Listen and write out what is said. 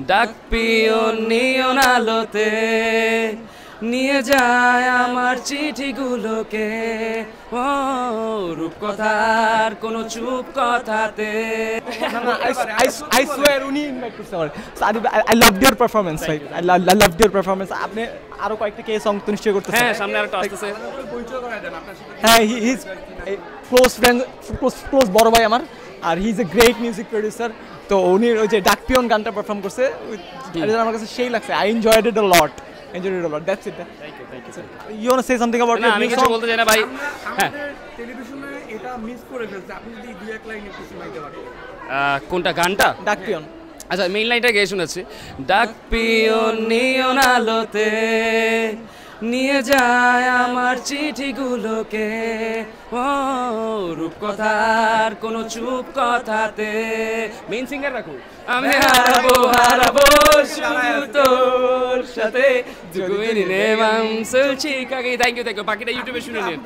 ডাক পিয়ন নিয়ন আলোতে নিয়ে যায় আমার চিঠিগুলোকে, ও রূপকথার কোনো চুপ কথাতে। I swear উনি ইনভাইট করছে আমার। I loved your performance, like I loved your performance. আপনি আরো কয়েকটা কে সং তো নিশ্চয় করতেছেন। হ্যাঁ, সামনে আরেকটা আসতেছে। হ্যাঁ, he is a close friend, close বড় ভাই আমার, আর he is a great music producer. তো উনি ওই যে ডাক পিয়ন গানটা পারফর্ম করছে, আমার কাছে সেই লাগছে। I enjoyed it a lot. That's it. Thank you. You want to say something about না, আমি কিছু বলতে চাই না ভাই। হ্যাঁ, টেলিভিশনে এটা মিস করে ফেলছে, আপনি যদি দুই এক লাইন একটু শোনাইতে পারেন। কোনটা গানটা? ডাক পিয়ন। আচ্ছা, মেইন লাইনটা গেয়ে শুনেছি। ডাক পিয়ন নিয়ন আলোতে নিয়ে যায় আমার চিঠিগুলোকে, ও রূপকথার কোনো চুপ কথাতে। মেইন সিঙ্গার রাখো। আমি হারাবো হারাবো শুধু তোর সাথে, থ্যাংক ইউ। বাকিটা ইউটিউবে শুনে নিন।